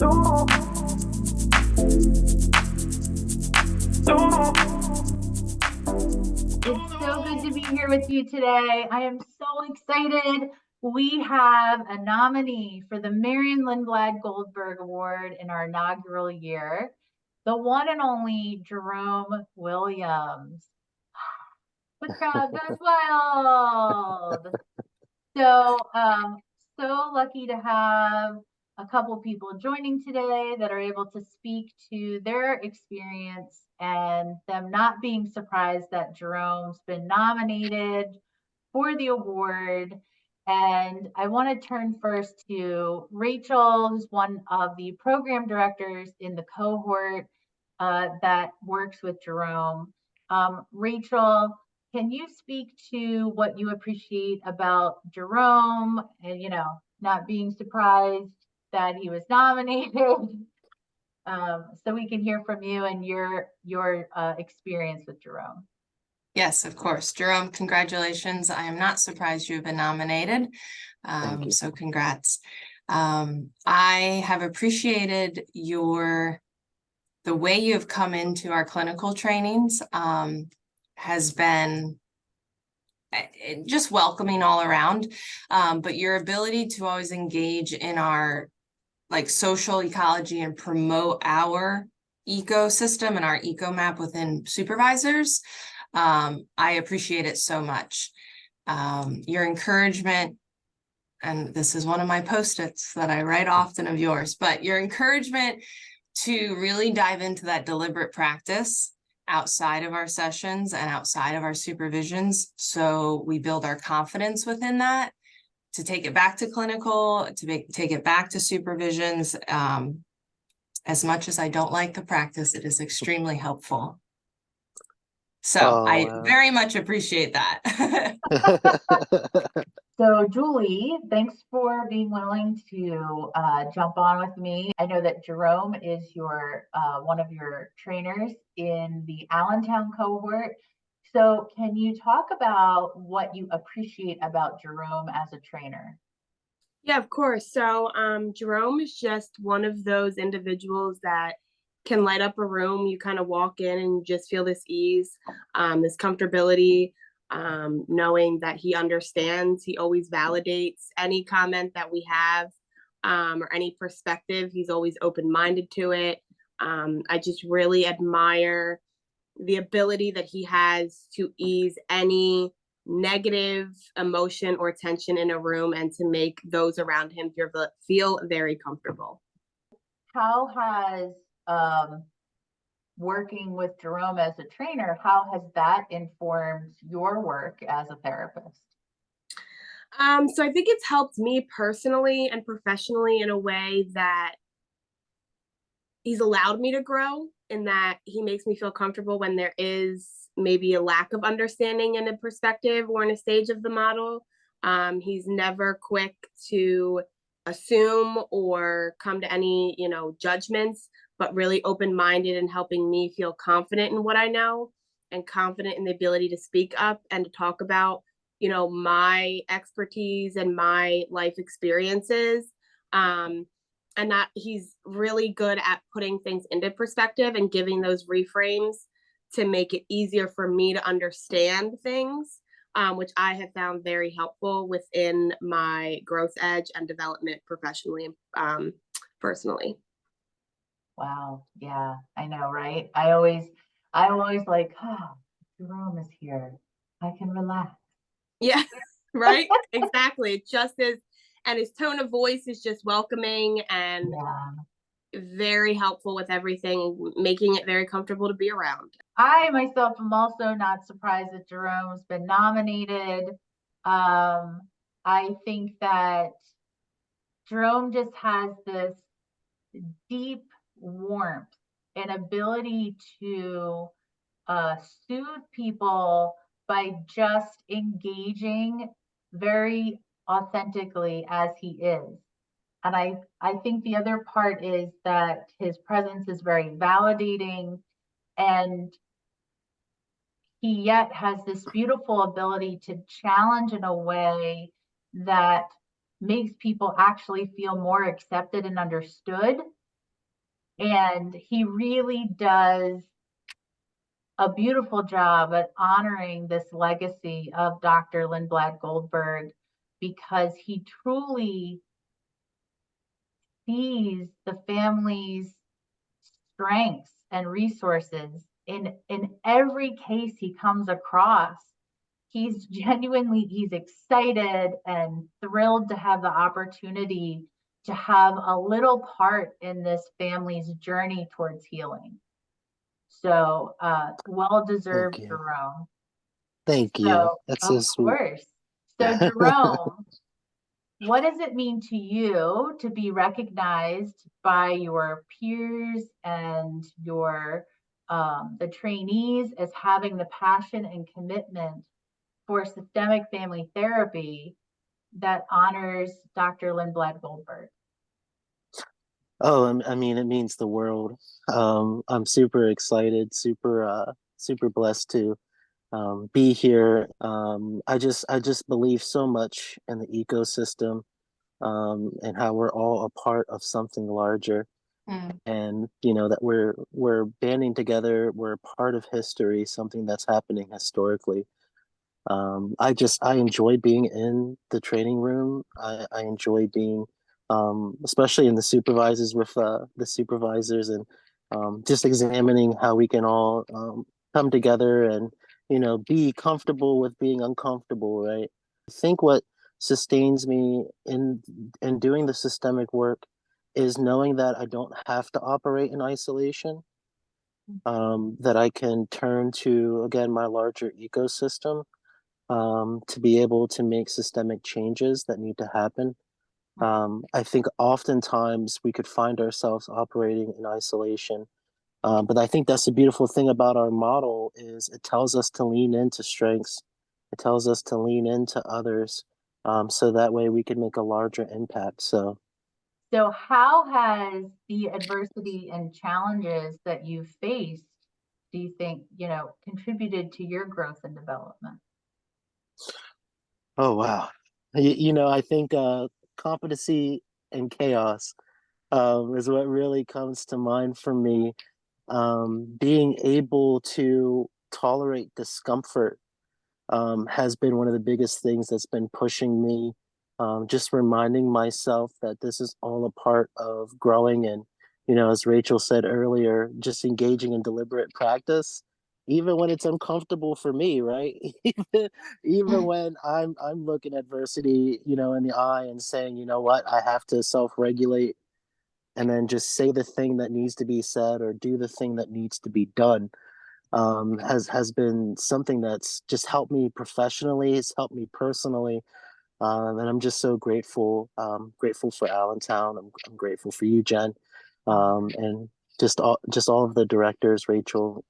It's so good to be here with you today. I am so excited. We have a nominee for the Marion Lindblad-Goldberg Award in our inaugural year, the one and only Jerome Williams. The crowd goes wild. So lucky to have a couple people joining today that are able to speak to their experience and them not being surprised that Jerome's been nominated for the award. And I want to turn first to Rachel, who's one of the program directors in the cohort that works with Jerome. Rachel, can you speak to what you appreciate about Jerome and, not being surprised that he was nominated? So we can hear from you and your experience with Jerome. Yes, of course. Jerome, congratulations. I am not surprised you have been nominated. So congrats. I have appreciated the way you have come into our clinical trainings has been just welcoming all around. But your ability to always engage in our social ecology and promote our ecosystem and our eco map within supervisors, I appreciate it so much. Your encouragement, and this is one of my post-its that I write often of yours, but your encouragement to really dive into that deliberate practice outside of our sessions and outside of our supervisions, so we build our confidence within that, to take it back to clinical, to take it back to supervisions. As much as I don't like the practice, it is extremely helpful. So I very much appreciate that. So Julie, thanks for being willing to jump on with me. I know that Jerome is one of your trainers in the Allentown cohort. So can you talk about what you appreciate about Jerome as a trainer? Yeah, of course. So Jerome is just one of those individuals that can light up a room. You kind of walk in and just feel this ease, this comfortability, knowing that he understands. He always validates any comment that we have, or any perspective. He's always open-minded to it. I just really admire the ability that he has to ease any negative emotion or tension in a room and to make those around him feel very comfortable. How has working with Jerome as a trainer, how has that informed your work as a therapist? So I think it's helped me personally and professionally in a way that he's allowed me to grow, in that he makes me feel comfortable when there is maybe a lack of understanding in a perspective or in a stage of the model. He's never quick to assume or come to any, judgments, but really open-minded and helping me feel confident in what I know and confident in the ability to speak up and to talk about, my expertise and my life experiences. And that he's really good at putting things into perspective and giving those reframes to make it easier for me to understand things, which I have found very helpful within my growth edge and development professionally and personally. Wow. Yeah, I know, right? I always like, Jerome is here. I can relax. Yeah, right. Exactly. It just is. And his tone of voice is just welcoming and very helpful with everything, making it very comfortable to be around. I myself am also not surprised that Jerome's been nominated. I think that Jerome just has this deep warmth and ability to soothe people by just engaging very authentically as he is. And I think the other part is that his presence is very validating, and he yet has this beautiful ability to challenge in a way that makes people actually feel more accepted and understood And he really does a beautiful job at honoring this legacy of Dr. Lindblad-Goldberg, because he truly sees the family's strengths and resources in every case he comes across. He's excited and thrilled to have the opportunity to have a little part in this family's journey towards healing. So well deserved, Thank you. Jerome. Thank you. So That's so of sweet. course. So Jerome, what does it mean to you to be recognized by your peers and your the trainees as having the passion and commitment for systemic family therapy that honors Dr. Lindblad-Goldberg? Oh, I mean, it means the world. I'm super excited, super blessed to be here. I just believe so much in the ecosystem, and how we're all a part of something larger. And that we're banding together, we're a part of history, something that's happening historically. I enjoy being in the training room. I enjoy being, especially in the supervisors with the supervisors, and just examining how we can all come together and be comfortable with being uncomfortable, right? I think what sustains me in doing the systemic work is knowing that I don't have to operate in isolation. That I can turn to, again, my larger ecosystem, to be able to make systemic changes that need to happen. I think oftentimes we could find ourselves operating in isolation, but I think that's the beautiful thing about our model is it tells us to lean into strengths. It tells us to lean into others, so that way we can make a larger impact. So how has the adversity and challenges that you've faced, do you think, contributed to your growth and development? oh wow, I think competency and chaos is what really comes to mind for me. Being able to tolerate discomfort has been one of the biggest things that's been pushing me. Just reminding myself that this is all a part of growing, and as Rachel said earlier, just engaging in deliberate practice, even when it's uncomfortable for me, right? Even when I'm looking adversity, in the eye and saying, you know what, I have to self-regulate, and then just say the thing that needs to be said or do the thing that needs to be done, has been something that's just helped me professionally. It's helped me personally, and I'm just so grateful. Grateful for Allentown. I'm grateful for you, Jen, and just all of the directors, Rachel.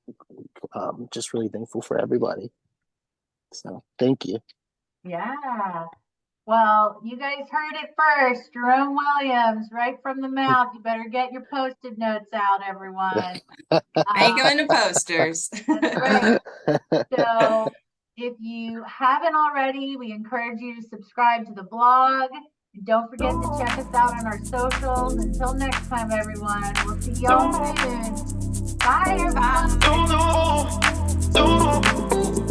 Just really thankful for everybody. So thank you. Yeah. Well, you guys heard it first. Jerome Williams, right from the mouth. You better get your Post-it notes out, everyone. Make them into posters. That's right. So if you haven't already, we encourage you to subscribe to the blog. And don't forget to check us out on our socials. Until next time, everyone, we'll see y'all soon. Bye, everyone. Bye.